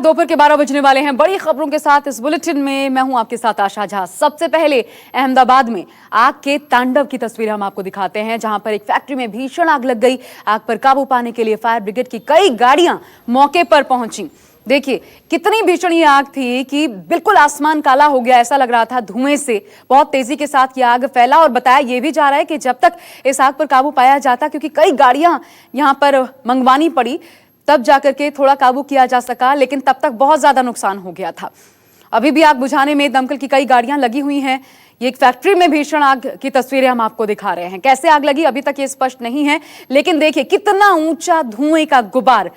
दोपहर के 12 बजने वाले हैं। बड़ी खबरों के साथ इस बुलेटिन में मैं हूं आपके साथ आशा झा। सबसे पहले अहमदाबाद में आग के तांडव की तस्वीर हम आपको दिखाते हैं, जहां पर एक फैक्ट्री में भीषण आग लग गई। आग पर काबू पाने के लिए फायर ब्रिगेड की कई गाड़ियां मौके पर पहुंची। देखिए कितनी भीषण ये आग थी कि बिल्कुल आसमान काला हो गया, ऐसा लग रहा था धुएं से। बहुत तेजी के साथ ये आग फैला और बताया ये भी जा रहा है कि जब तक इस आग पर काबू पाया जाता, क्योंकि कई गाड़ियां यहां पर मंगवानी पड़ी, तब जाकर के थोड़ा काबू किया जा सका, लेकिन तब तक बहुत ज्यादा नुकसान हो गया था। अभी भी आग बुझाने में दमकल की कई गाड़ियां लगी हुई हैं। ये एक फैक्ट्री में भीषण आग की तस्वीरें हम आपको दिखा रहे हैं। कैसे आग लगी अभी तक ये स्पष्ट नहीं है, लेकिन देखिए कितना ऊंचा धुएं का गुबार,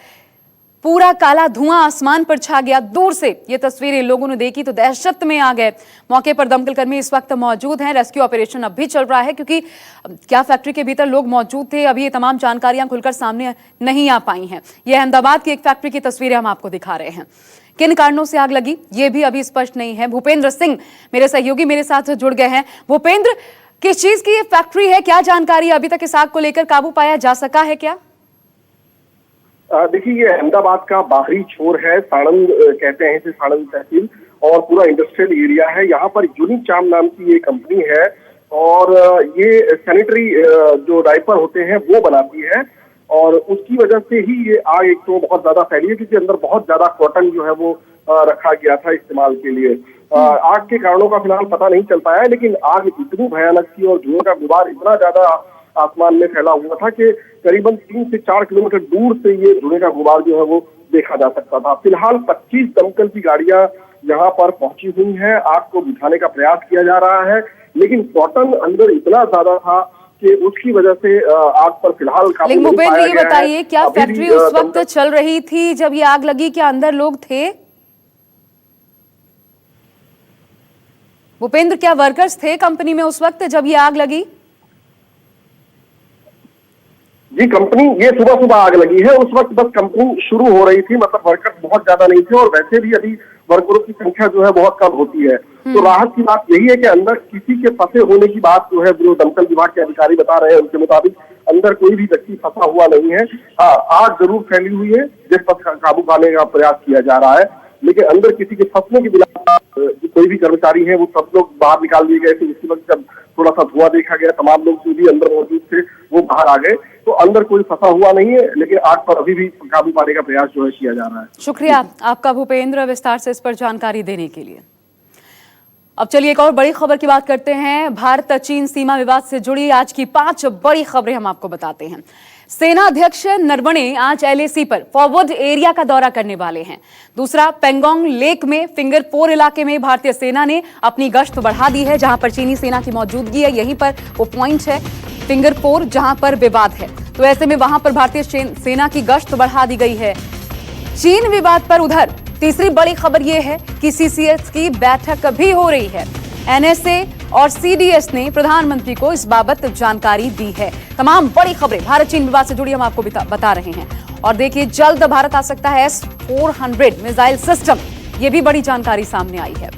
पूरा काला धुआं आसमान पर छा गया। दूर से ये तस्वीरें लोगों ने देखी तो दहशत में आ गए। मौके पर दमकल कर्मी इस वक्त मौजूद हैं। रेस्क्यू ऑपरेशन अब भी चल रहा है, क्योंकि क्या फैक्ट्री के भीतर लोग मौजूद थे, अभी ये तमाम जानकारियां खुलकर सामने नहीं आ पाई हैं। ये अहमदाबाद की एक फैक्ट्री की तस्वीरें हम आपको दिखा रहे हैं। किन कारणों से आग लगी ये भी अभी स्पष्ट नहीं है। भूपेंद्र सिंह मेरे सहयोगी मेरे साथ जुड़ गए हैं। भूपेंद्र, किस चीज की ये फैक्ट्री है, क्या जानकारी अभी तक इस आग को लेकर काबू पाया जा सका है क्या? देखिए, ये अहमदाबाद का बाहरी छोर है, साणंद कहते हैं इसे, साणंद तहसील, और पूरा इंडस्ट्रियल एरिया है। यहाँ पर यूनिचार्म नाम की ये कंपनी है और ये सैनिटरी जो डायपर होते हैं वो बनाती है, और उसकी वजह से ही ये आग एक तो बहुत ज्यादा फैली है, क्योंकि अंदर बहुत ज्यादा कॉटन जो है वो रखा गया था इस्तेमाल के लिए। आग के कारणों का फिलहाल पता नहीं चल पाया है, लेकिन आग इतनी भयानक थी और धुएं का गुबार इतना ज्यादा आसमान में फैला हुआ था कि करीबन 3 से 4 किलोमीटर दूर से ये धुएं का गुबार जो है वो देखा जा सकता था। फिलहाल 25 दमकल की गाड़ियां यहाँ पर पहुंची हुई हैं। आग को बुझाने का प्रयास किया जा रहा है, लेकिन कॉटन अंदर इतना ज्यादा था कि उसकी वजह से आग पर फिलहाल काबू नहीं पाया गया है। ये बताइए, क्या फैक्ट्री उस वक्त चल रही थी जब ये आग लगी? क्या अंदर लोग थे? भूपेंद्र, क्या वर्कर्स थे कंपनी में उस वक्त जब ये आग लगी? जी, कंपनी, ये सुबह सुबह आग लगी है, उस वक्त बस कंपनी शुरू हो रही थी, मतलब वर्कर्स बहुत ज्यादा नहीं थे, और वैसे भी अभी वर्करों की संख्या जो है बहुत कम होती है। तो राहत की बात यही है कि अंदर किसी के फंसे होने की बात जो है, जो दमकल विभाग के अधिकारी बता रहे हैं उनके मुताबिक अंदर कोई भी व्यक्ति फंसा हुआ नहीं है। हाँ, आग जरूर फैली हुई है जिस पर काबू पाने का प्रयास किया जा रहा है, लेकिन अंदर किसी के फंसने के बिना जो कोई भी कर्मचारी है वो सब लोग बाहर निकाल दिए गए थे। इसी वक्त जब थोड़ा सा धुआं देखा गया, तमाम लोग जो भी अंदर मौजूद थे वो बाहर आ गए। तो अंदर कोई फंसा हुआ नहीं है, लेकिन आग पर अभी भी काबू पाने का प्रयास जो है किया जा रहा है। शुक्रिया आपका भूपेंद्र, विस्तार से इस पर जानकारी देने के लिए। अब चलिए एक और बड़ी खबर की बात करते हैं। भारत चीन सीमा विवाद से जुड़ी आज की 5 बड़ी खबरें हम आपको बताते हैं। सेना अध्यक्ष नरवणे आज LAC पर फॉरवर्ड एरिया का दौरा करने वाले हैं। दूसरा, पेंगोंग लेक में फिंगर 4 इलाके में भारतीय सेना ने अपनी गश्त बढ़ा दी है, जहां पर चीनी सेना की मौजूदगी है। यहीं पर वो पॉइंट है फिंगर 4 जहां पर विवाद है, तो ऐसे में वहां पर भारतीय सेना की गश्त बढ़ा दी गई है। चीन विवाद पर उधर तीसरी बड़ी खबर यह है कि CCS की बैठक भी हो रही है। NSA और CDS ने प्रधानमंत्री को इस बाबत जानकारी दी है। तमाम बड़ी खबरें भारत चीन विवाद से जुड़ी हम आपको बता रहे हैं। और देखिए, जल्द भारत आ सकता है S-400 मिसाइल सिस्टम, ये भी बड़ी जानकारी सामने आई है।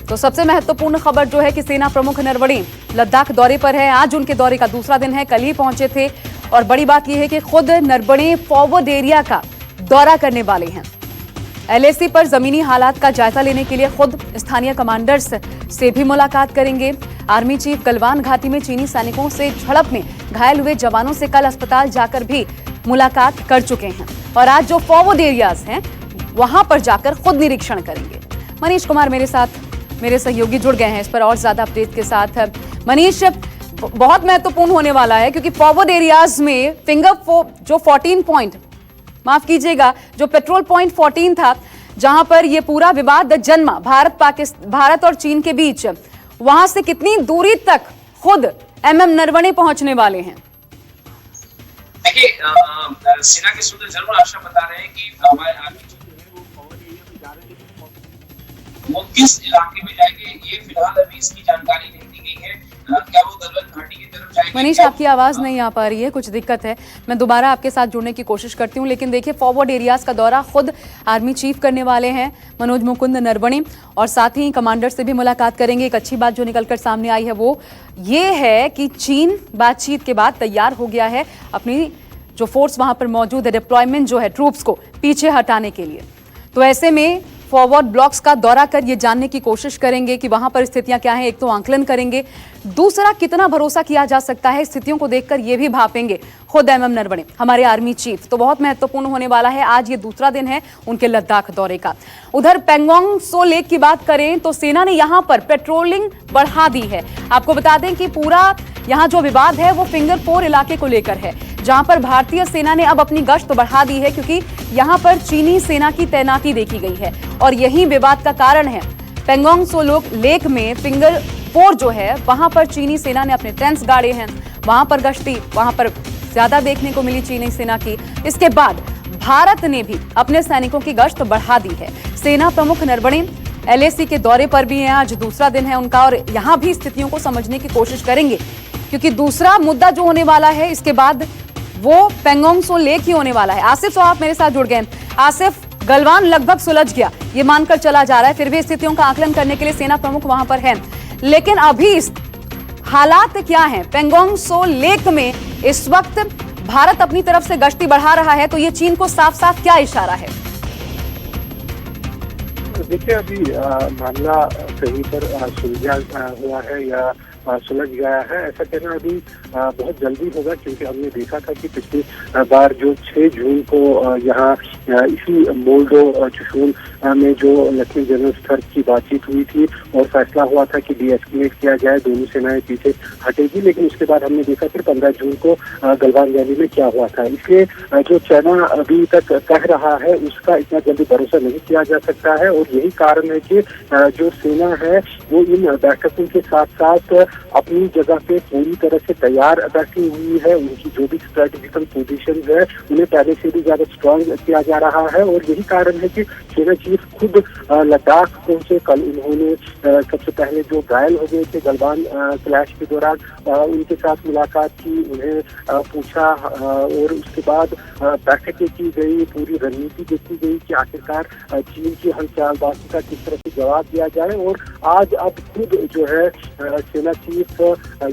तो सबसे महत्वपूर्ण खबर जो है कि सेना प्रमुख नरवणे लद्दाख दौरे पर है। आज उनके दौरे का दूसरा दिन है, कल ही पहुंचे थे। और बड़ी बात यह है कि खुद नरवणे फॉरवर्ड एरिया का दौरा करने वाले हैं। LAC पर जमीनी हालात का जायजा लेने के लिए खुद स्थानीय कमांडर्स से भी मुलाकात करेंगे। आर्मी चीफ गलवान घाटी में चीनी सैनिकों से झड़प में घायल हुए जवानों से कल अस्पताल जाकर भी मुलाकात कर चुके हैं, और आज जो फॉरवर्ड एरियाज हैं वहां पर जाकर खुद निरीक्षण करेंगे। मनीष कुमार मेरे साथ, मेरे सहयोगी जुड़ गए हैं इस पर और ज्यादा अपडेट के साथ। मनीष, बहुत महत्वपूर्ण होने वाला है, क्योंकि फॉरवर्ड एरियाज में फिंगर 4 जो 14 पॉइंट, माफ कीजिएगा, जो पेट्रोल पॉइंट 14 था, जहां पर यह पूरा विवाद जन्मा भारत और चीन के बीच, वहां से कितनी दूरी तक खुद MM नरवणे पहुंचने वाले हैं? देखिए, सेना के सूत्र जरूर आशा बता रहे हैं कि हमारे आर्मी जो है वो फॉरवर्ड एरिया में जा रहे हैं। वो किस इलाके में जाएंगे ये फिलहाल अभी इसकी जानकारी नहीं दी गई है। क्या वो गलवान घाटी की तरफ जाएंगे? मनीष, आपकी आवाज नहीं आ पा रही है, कुछ दिक्कत है। मैं दोबारा आपके साथ जुड़ने की कोशिश करती हूँ। लेकिन देखिए, फॉरवर्ड एरियाज का दौरा खुद आर्मी चीफ करने वाले हैं मनोज मुकुंद नरवणे, और साथ ही कमांडर से भी मुलाकात करेंगे। एक अच्छी बात जो निकलकर सामने आई है वो ये है कि चीन बातचीत के बाद तैयार हो गया है अपनी जो फोर्स वहां पर मौजूद है, डिप्लॉयमेंट जो है ट्रूप्स को पीछे हटाने के लिए। तो ऐसे में फॉरवर्ड ब्लॉक्स का दौरा कर ये जानने की कोशिश करेंगे कि वहां पर स्थितियां क्या हैं। एक तो आंकलन करेंगे, दूसरा कितना भरोसा किया जा सकता है, स्थितियों को देखकर ये भी भापेंगे खुद एमएम नरवणे, हमारे आर्मी चीफ। तो बहुत महत्वपूर्ण होने वाला है, आज ये दूसरा दिन है उनके लद्दाख दौरे का। उधर पेंगोंग सो लेक की बात करें तो सेना ने यहां पर पेट्रोलिंग बढ़ा दी है। आपको बता दें कि पूरा यहां जो विवाद है वो फिंगर 4 इलाके को लेकर है, जहां पर भारतीय सेना ने अब अपनी गश्त बढ़ा दी है, क्योंकि यहां पर चीनी सेना की तैनाती देखी गई है और यही विवाद का कारण है। पेंगोंग सो लेक में फिंगर 4 जो है वहां पर चीनी सेना ने अपने टैंक्स गाड़े हैं, वहां पर गश्ती वहां पर ज्यादा देखने को मिली चीनी सेना की। इसके बाद भारत ने भी अपने सैनिकों की गश्त बढ़ा दी है। सेना प्रमुख नरवणे LAC के दौरे पर भी हैं, आज दूसरा दिन है उनका, और यहां भी स्थितियों को समझने की कोशिश करेंगे, क्योंकि दूसरा मुद्दा जो होने वाला है इसके बाद वो पेंगोंग सो लेक ही होने वाला है। आसिफ तो आप मेरे साथ जुड़ गए। आसिफ, गलवान लगभग सुलझ गया, ये मानकर चला जा रहा है, फिर भी स्थितियों का आकलन करने के लिए सेना प्रमुख वहां पर हैं, लेकिन अभी हालात क्या हैं पेंगोंग सो लेक में? इस वक्त भारत अपनी तरफ से गश्ती बढ़ा रहा है, तो ये चीन को साफ साफ क्या इशारा है? देखिए, अभी मामला कहीं पर सुलझा हुआ है या सुलझ गया है, ऐसा कहना अभी बहुत जल्दी होगा, क्योंकि हमने देखा था कि पिछली बार जो 6 जून को यहाँ इसी मोल्डो चुशूल में जो लेफ्टिनेंट जनरल स्तर की बातचीत हुई थी और फैसला हुआ था कि डीएस्केलेट किया जाए, दोनों सेनाएं पीछे हटेगी, लेकिन उसके बाद हमने देखा फिर 15 जून को गलवान वैली में क्या हुआ था। इसलिए जो चाइना अभी तक कह रहा है उसका इतना जल्दी भरोसा नहीं किया जा सकता है, और यही कारण है कि जो सेना है वो इन बैठकों के साथ साथ अपनी जगह पे पूरी तरह से तैयार बैठी हुई है। उनकी जो भी स्ट्रेटेजिकल पोजीशन है उन्हें पहले से भी ज्यादा स्ट्रांग किया जा रहा है, और यही कारण है कि सेना चीफ खुद लद्दाख पहुंचे। कल उन्होंने सबसे पहले जो घायल हो गए थे गलवान क्लैश के दौरान उनके साथ मुलाकात की, उन्हें पूछा, और उसके बाद बैठकें की गई, पूरी रणनीति देखी गई कि आखिरकार चीन की हलचालबाजी का किस तरह से जवाब दिया जाए। और आज अब खुद जो है सेना चीफ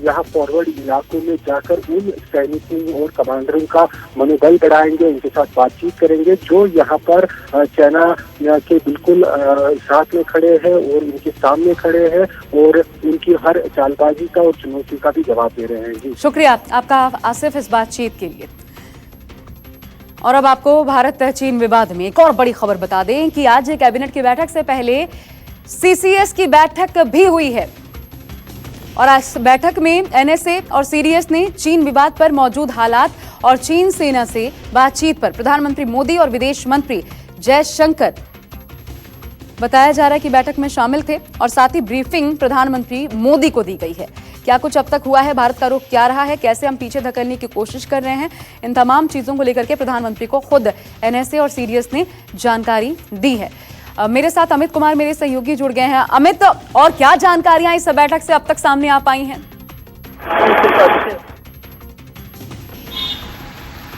यहाँ फॉरवर्ड इलाकों में जाकर उन सैनिकों और कमांडरों का मनोबल बढ़ाएंगे, उनके साथ बातचीत करेंगे जो यहाँ पर चाइना के बिल्कुल साथ में खड़े हैं और उनके सामने खड़े हैं और उनकी हर चालबाजी का और चुनौती का भी जवाब दे रहे हैं। जी शुक्रिया आपका आसिफ इस बातचीत के लिए। और अब आपको भारत चीन विवाद में एक और बड़ी खबर बता दें कि आज कैबिनेट की बैठक से पहले CCS की बैठक भी हुई है, और आज बैठक में NSA और CDS ने चीन विवाद पर मौजूद हालात और चीन सेना से बातचीत पर प्रधानमंत्री मोदी और विदेश मंत्री जयशंकर बताया जा रहा है कि बैठक में शामिल थे, और साथ ही ब्रीफिंग प्रधानमंत्री मोदी को दी गई है। क्या कुछ अब तक हुआ है, भारत का रुख क्या रहा है, कैसे हम पीछे धकेलने की कोशिश कर रहे हैं, इन तमाम चीजों को लेकर के प्रधानमंत्री को खुद NSA और CDS ने जानकारी दी है। मेरे साथ अमित कुमार मेरे सहयोगी जुड़ गए हैं। अमित, और क्या जानकारियां इस बैठक से अब तक सामने आ पाई हैं?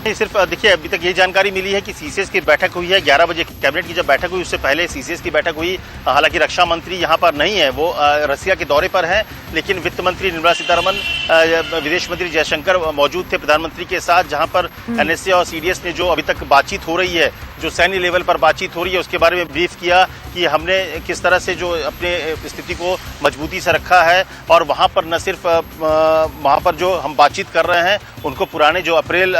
सिर्फ देखिए, अभी तक ये जानकारी मिली है कि CCS की बैठक हुई है 11 बजे। कैबिनेट की जब बैठक हुई उससे पहले CCS की बैठक हुई। हालांकि रक्षा मंत्री यहाँ पर नहीं है, वो रसिया के दौरे पर हैं, लेकिन वित्त मंत्री निर्मला सीतारमण, विदेश मंत्री जयशंकर मौजूद थे प्रधानमंत्री के साथ, जहां पर NSA और CDS ने जो अभी तक बातचीत हो रही है, जो सैन्य लेवल पर बातचीत हो रही है, उसके बारे में ब्रीफ किया कि हमने किस तरह से जो अपने स्थिति को मजबूती से रखा है, और वहाँ पर न सिर्फ वहाँ पर जो हम बातचीत कर रहे हैं उनको पुराने जो अप्रैल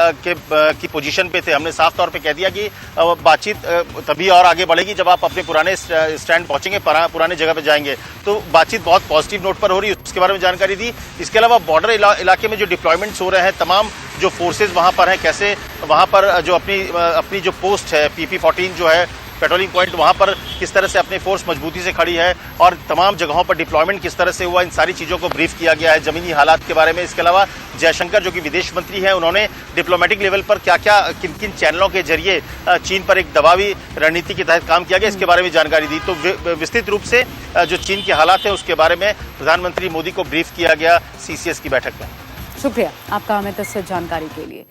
की पोजीशन पे थे, हमने साफ तौर पे कह दिया कि बातचीत तभी और आगे बढ़ेगी जब आप अपने पुराने स्टैंड पहुंचेंगे, पुराने जगह पे जाएंगे। तो बातचीत बहुत पॉजिटिव नोट पर हो रही है, उसके बारे में जानकारी दी। इसके अलावा बॉर्डर इलाके में जो डिप्लॉयमेंट्स हो रहे हैं, तमाम जो फोर्सेज वहाँ पर हैं, कैसे वहाँ पर जो अपनी जो पोस्ट है PP-14 जो है पेट्रोलिंग पॉइंट, वहाँ पर किस तरह से अपनी फोर्स मजबूती से खड़ी है, और तमाम जगहों पर डिप्लॉयमेंट किस तरह से हुआ, इन सारी चीज़ों को ब्रीफ किया गया है, ज़मीनी हालात के बारे में। इसके अलावा जयशंकर जो कि विदेश मंत्री हैं, उन्होंने डिप्लोमेटिक लेवल पर क्या क्या किन किन चैनलों के जरिए चीन पर एक दबावी रणनीति के तहत काम किया गया, इसके बारे में जानकारी दी। तो विस्तृत रूप से जो चीन के हालात हैं उसके बारे में प्रधानमंत्री मोदी को ब्रीफ किया गया CCS की बैठक में। शुक्रिया आपका अमित इस जानकारी के लिए।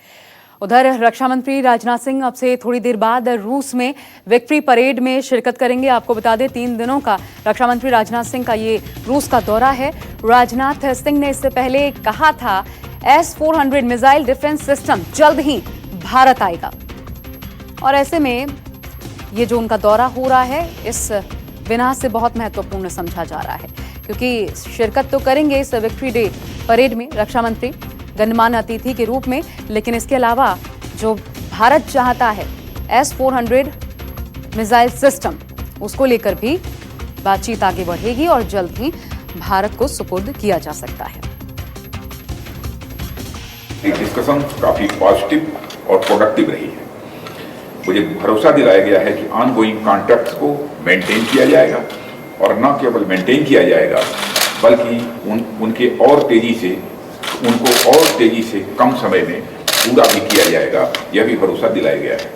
उधर रक्षा मंत्री राजनाथ सिंह अब से थोड़ी देर बाद रूस में विक्ट्री परेड में शिरकत करेंगे। आपको बता दें 3 दिनों का रक्षा मंत्री राजनाथ सिंह का ये रूस का दौरा है। राजनाथ सिंह ने इससे पहले कहा था S-400 मिसाइल डिफेंस सिस्टम जल्द ही भारत आएगा, और ऐसे में ये जो उनका दौरा हो रहा है इस बिना से बहुत महत्वपूर्ण समझा जा रहा है, क्योंकि शिरकत तो करेंगे इस विक्ट्री डे परेड में रक्षा मंत्री गणमान्य अतिथि के रूप में, लेकिन इसके अलावा जो भारत चाहता है S-400 मिसाइल सिस्टम, उसको लेकर भी बातचीत आगे बढ़ेगी और जल्द ही भारत को सुपुर्द किया जा सकता है। डिस्कशन काफी पॉजिटिव और प्रोडक्टिव रही है। मुझे भरोसा दिलाया गया है कि ऑनगोइंग कॉन्ट्रैक्ट्स को मेंटेन किया जाएगा और न केवल मेंटेन किया जाएगा बल्कि उनको और तेजी से कम समय में पूरा भी किया जाएगा, यह भी भरोसा दिलाया गया है।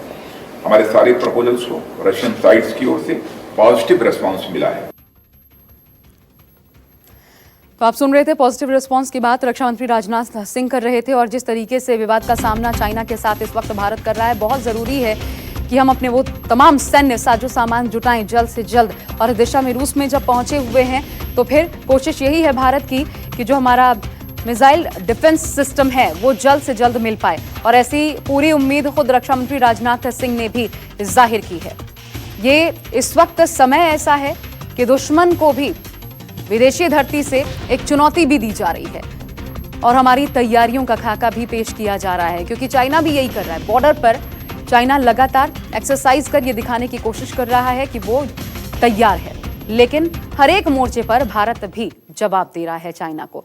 हमारे सारे प्रपोजल्स को रशियन साइड्स की ओर से पॉजिटिव रिस्पांस मिला है। तो आप सुन रहे थे पॉजिटिव रिस्पांस की बात रक्षा मंत्री राजनाथ सिंह कर रहे थे। और जिस तरीके से विवाद का सामना चाइना के साथ इस वक्त भारत कर रहा है, बहुत जरूरी है कि हम अपने वो तमाम सैन्य साजो सामान जुटाएं जल्द से जल्द। और दिशा में रूस में जब पहुंचे हुए हैं तो फिर कोशिश यही है भारत की कि जो हमारा मिसाइल डिफेंस सिस्टम है वो जल्द से जल्द मिल पाए। और ऐसी पूरी उम्मीद खुद रक्षा मंत्री राजनाथ सिंह ने भी जाहिर की है। ये इस वक्त समय ऐसा है कि दुश्मन को भी विदेशी धरती से एक चुनौती भी दी जा रही है और हमारी तैयारियों का खाका भी पेश किया जा रहा है, क्योंकि चाइना भी यही कर रहा है। बॉर्डर पर चाइना लगातार एक्सरसाइज कर ये दिखाने की कोशिश कर रहा है कि वो तैयार है, लेकिन हर एक मोर्चे पर भारत भी जवाब दे रहा है चाइना को।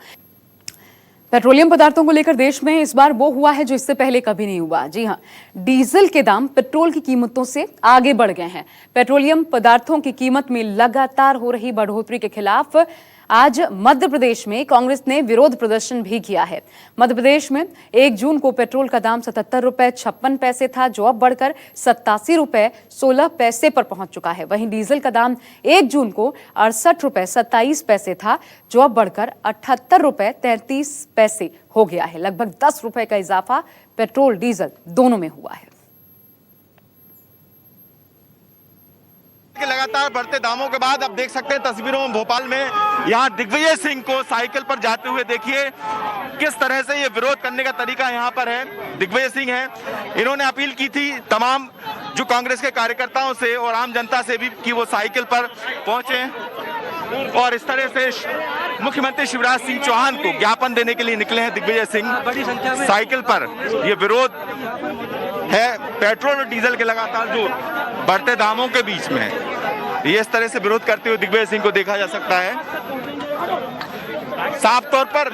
पेट्रोलियम पदार्थों को लेकर देश में इस बार वो हुआ है जो इससे पहले कभी नहीं हुआ। जी हां, डीजल के दाम पेट्रोल की कीमतों से आगे बढ़ गए हैं। पेट्रोलियम पदार्थों की कीमत में लगातार हो रही बढ़ोतरी के खिलाफ आज मध्य प्रदेश में कांग्रेस ने विरोध प्रदर्शन भी किया है। मध्य प्रदेश में 1 जून को पेट्रोल का दाम 77 रुपए 56 पैसे था, जो अब बढ़कर 87 रुपए 16 पैसे पर पहुंच चुका है। वहीं डीजल का दाम 1 जून को 68 रुपए 27 पैसे था, जो अब बढ़कर 78 रुपए 33 पैसे हो गया है। लगभग 10 रुपए का इजाफा पेट्रोल डीजल दोनों में हुआ है। के लगातार बढ़ते दामों के बाद अब देख सकते हैं तस्वीरों में भोपाल में यहाँ दिग्विजय सिंह को साइकिल पर जाते हुए देखिए किस तरह से ये विरोध करने का तरीका यहाँ पर है। दिग्विजय सिंह है, इन्होंने अपील की थी तमाम जो कांग्रेस के कार्यकर्ताओं से और आम जनता से भी कि वो साइकिल पर पहुंचे और इस तरह से मुख्यमंत्री शिवराज सिंह चौहान को ज्ञापन देने के लिए निकले हैं दिग्विजय सिंह साइकिल पर। ये विरोध है पेट्रोल और डीजल के लगातार जो बढ़ते दामों के बीच में, ये इस तरह से विरोध करते हुए दिग्विजय सिंह को देखा जा सकता है। साफ तौर पर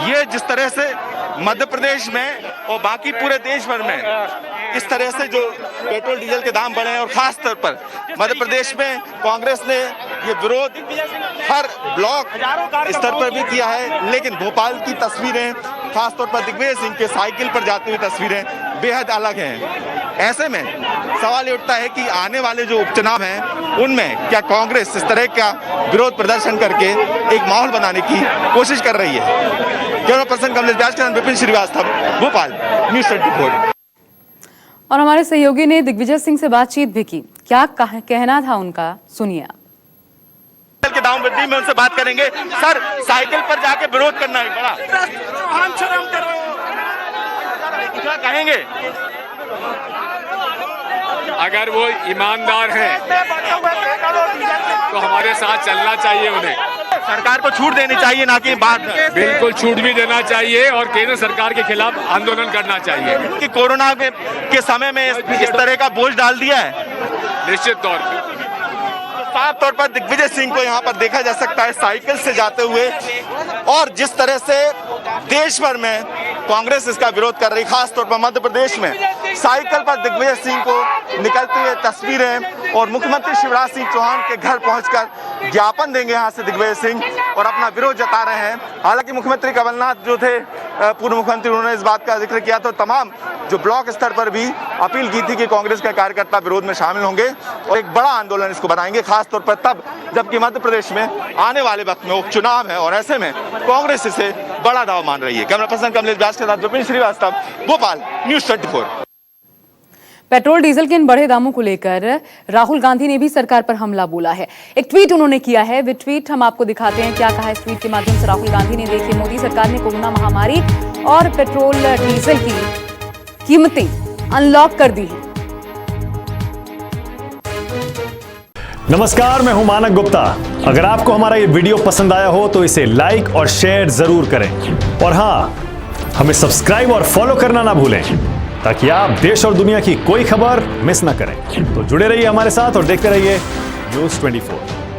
ये जिस तरह से मध्य प्रदेश में और बाकी पूरे देश भर में इस तरह से जो पेट्रोल डीजल के दाम बढ़े हैं और खास तौर पर मध्य प्रदेश में कांग्रेस ने ये विरोध हर ब्लॉक स्तर पर भी किया है, लेकिन भोपाल की तस्वीरें खास तौर पर दिग्विजय सिंह के साइकिल पर जाती हुई तस्वीरें बेहद अलग हैं। ऐसे में सवाल ये उठता है कि आने वाले जो उपचुनाव हैं उनमें क्या कांग्रेस इस तरह का विरोध प्रदर्शन करके एक माहौल बनाने की कोशिश कर रही है। कैमरा पर्सन कमलेश व्यास के साथ विपिन श्रीवास्तव, भोपाल, न्यूज़ 24। और हमारे सहयोगी ने दिग्विजय सिंह से बातचीत भी की, क्या कहना था उनका, सुनिए आप। के दाम वृद्धि में उनसे बात करेंगे। सर, साइकिल पर जाके विरोध करना है बड़ा, क्या कहेंगे? अगर वो ईमानदार हैं तो हमारे साथ चलना चाहिए। उन्हें सरकार को छूट देनी चाहिए, ना कि बात। बिल्कुल छूट भी देना चाहिए और केंद्र सरकार के खिलाफ आंदोलन करना चाहिए कि कोरोना के समय में इस तरह का बोझ डाल दिया है। निश्चित तौर पर साफ तौर पर दिग्विजय सिंह को यहाँ पर देखा जा सकता है साइकिल से जाते हुए, और जिस तरह से देश भर में कांग्रेस इसका विरोध कर रही, खास तौर पर मध्य प्रदेश में साइकिल पर दिग्विजय सिंह को निकलते हुए तस्वीरें, और मुख्यमंत्री शिवराज सिंह चौहान के घर पहुंचकर ज्ञापन देंगे यहाँ से दिग्विजय सिंह और अपना विरोध जता रहे हैं। हालांकि मुख्यमंत्री कमलनाथ जो थे, पूर्व मुख्यमंत्री, उन्होंने इस बात का जिक्र किया तो तमाम जो ब्लॉक स्तर पर भी अपील की थी कि कांग्रेस के कार्यकर्ता विरोध में शामिल होंगे और एक बड़ा आंदोलन इसको बनाएंगे, खास तौर पर तब जबकि मध्य प्रदेश में आने वाले वक्त में उपचुनाव है और ऐसे में कांग्रेस इसे बड़ा दाव मान रही है। कैमरा पर्सन कमलेश व्यास के साथ Vipin Srivastava, Bhopal, news 24। Petrol diesel के इन बढ़े दामों को लेकर राहुल गांधी ने भी सरकार पर हमला बोला है। एक ट्वीट उन्होंने किया है, वे ट्वीट हम आपको दिखाते हैं क्या कहा है। इस ट्वीट के माध्यम से राहुल गांधी ने, देखिए, मोदी सरकार ने कोरोना महामारी और पेट्रोल डीजल की कीमतें अनलॉक कर दी है। नमस्कार, मैं हूं मानक गुप्ता। अगर आपको हमारा ये वीडियो पसंद आया हो तो इसे लाइक और शेयर जरूर करें और हाँ, हमें सब्सक्राइब और फॉलो करना ना भूलें ताकि आप देश और दुनिया की कोई खबर मिस ना करें। तो जुड़े रहिए हमारे साथ और देखते रहिए न्यूज़ 24।